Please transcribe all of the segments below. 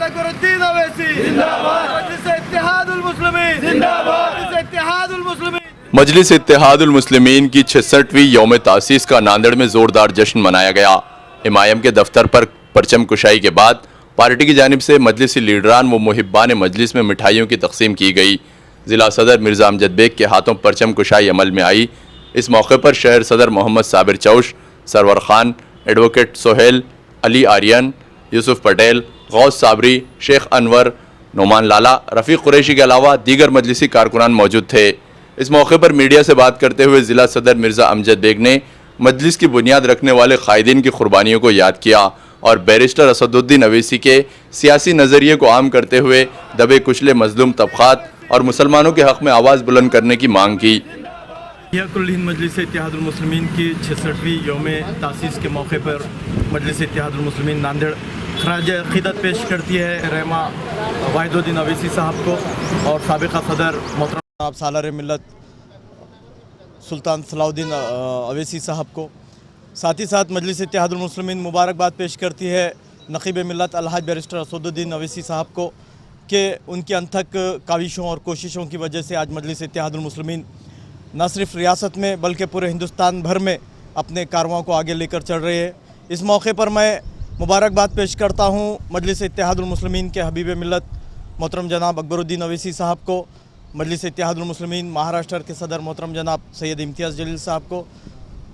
अकबरुद्दीन अवैसी जिंदाबाद, मजलिस इत्तेहादुल मुस्लिमीन जिंदाबाद, मजलिस इत्तेहादुल मुस्लिमीन। मजलिस इत्तेहादुल मुस्लिमीन की 66वीं यौम तासीस का नांदेड़ में जोरदार जश्न मनाया गया। इमाम के दफ्तर पर परचम कुशाई के बाद पार्टी की जानिब से मजलिसी लीडरान व मुहिब्बान मजलिस में मिठाइयों की तकसीम की गई। ज़िला सदर मिर्ज़ा अमजद बेग के हाथों परचम कुशाई अमल में आई। इस मौके पर शहर सदर मोहम्मद साबिर चौश, सरवर खान, एडवोकेट सोहेल, अली आर्यन, यूसुफ पटेल, गौस साबरी, शेख अनवर, नोमान लाला, रफ़ीक कुरैशी के अलावा दीगर मजलिसी कारकुनान मौजूद थे। इस मौके पर मीडिया से बात करते हुए ज़िला सदर मिर्ज़ा अमजद बेग ने मजलिस की बुनियाद रखने वाले कायदीन की कुर्बानियों को याद किया और बैरिस्टर असदुद्दीन अवैसी के सियासी नज़रिए को आम करते हुए दबे कुचले मजलूम तबक़ात और मुसलमानों के हक़ में आवाज़ बुलंद करने की मांग की। कुल हिंद मजलिस इत्तेहादुल मुस्लिमीन की 66वीं यौम तासीस के मौके पर मजलिस इत्तेहादुल मुस्लिमीन नांदेड़ खराज अक़ीदत पेश करती है रहमा वाहिदुद्दीन अवैसी साहब को और साबिक़ा सदर मोहतरम आप सालार मिल्लत सुल्तान सलाउद्दीन अवैसी साहब को। साथ ही साथ मजलिस इत्तेहादुल मुस्लिमीन मुबारकबाद पेश करती है नक़ीब मिल्लत अलहाज बैरिस्टर असदुद्दीन अवैसी साहब को कि उनकी अनथक काविशों और कोशिशों की वजह से आज मजलिस इत्तेहादुल मुस्लिमीन न सिर्फ रियासत में बल्कि पूरे हिंदुस्तान भर में अपने कारवां को आगे लेकर चल रहे हैं। इस मौके पर मैं मुबारकबाद पेश करता हूँ मजलिस इत्तेहादुल मुस्लिमीन के हबीब मिल्लत मोहतरम जनाब अकबरुद्दीन अवैसी साहब को, मजलिस इत्तेहादुल मुस्लिमीन महाराष्ट्र के सदर मोहतरम जनाब सैयद इम्तियाज़ जलील साहब को,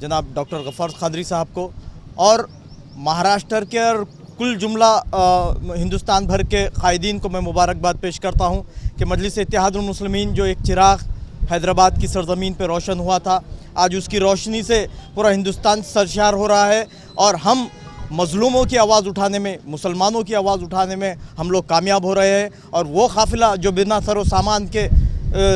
जनाब डॉक्टर गफ़ार क़ादरी साहब को और महाराष्ट्र के और कुल जुमला हिंदुस्तान भर के कायदीन को मैं मुबारकबाद पेश करता हूँ कि मजलिस इत्तेहादुल मुस्लिमीन जो एक चिराग हैदराबाद की सरज़मीन पर रोशन हुआ था, आज उसकी रोशनी से पूरा हिंदुस्तान सरशार हो रहा है और हम मज़लूमों की आवाज़ उठाने में, मुसलमानों की आवाज़ उठाने में हम लोग कामयाब हो रहे हैं। और वो काफ़िला जो बिना सरो सामान के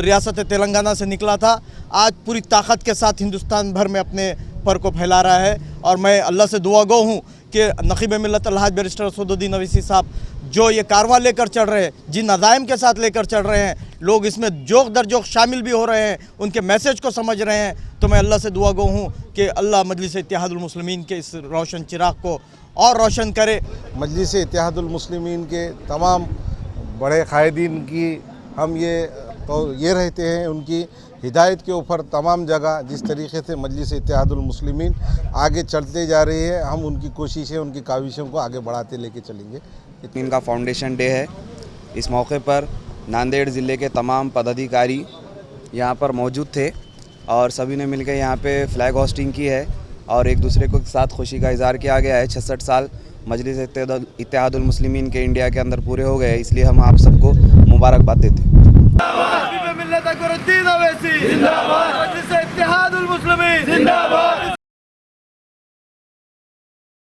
रियासत तेलंगाना से निकला था, आज पूरी ताकत के साथ हिंदुस्तान भर में अपने पर को फैला रहा है। और मैं अल्लाह से दुआ गो हूँ कि नक़ीब मिल्लत अलहाज बैरिस्टर असदुद्दीन अवैसी साहब जो ये कारवां लेकर चल रहे हैं, जिन अज़ाइम के साथ लेकर चल रहे हैं, लोग इसमें जोक दर जोक शामिल भी हो रहे हैं, उनके मैसेज को समझ रहे हैं, तो मैं अल्लाह से दुआ गो हूँ कि अल्लाह मजलिस इत्तेहादुल मुस्लिमीन के इस रोशन चिराग को और रोशन करे। मजलिस इत्तेहादुल मुस्लिमीन के तमाम बड़े कायदीन की हम ये रहते हैं, उनकी हिदायत के ऊपर तमाम जगह जिस तरीके से मजलिस इत्तेहादुल मुस्लिमीन आगे चलते जा रही है, हम उनकी कोशिशें, उनकी काविशों को आगे बढ़ाते लेके चलेंगे। इनका फाउंडेशन डे है। इस मौके पर नांदेड़ ज़िले के तमाम पदाधिकारी यहाँ पर मौजूद थे और सभी ने मिलकर यहाँ पे फ्लैग होस्टिंग की है और एक दूसरे को साथ खुशी का इज़हार किया गया है। 66 साल मजलिस इत्तेहादुल मुस्लिमीन के इंडिया के अंदर पूरे हो गए, इसलिए हम आप सबको मुबारकबाद देते हैं।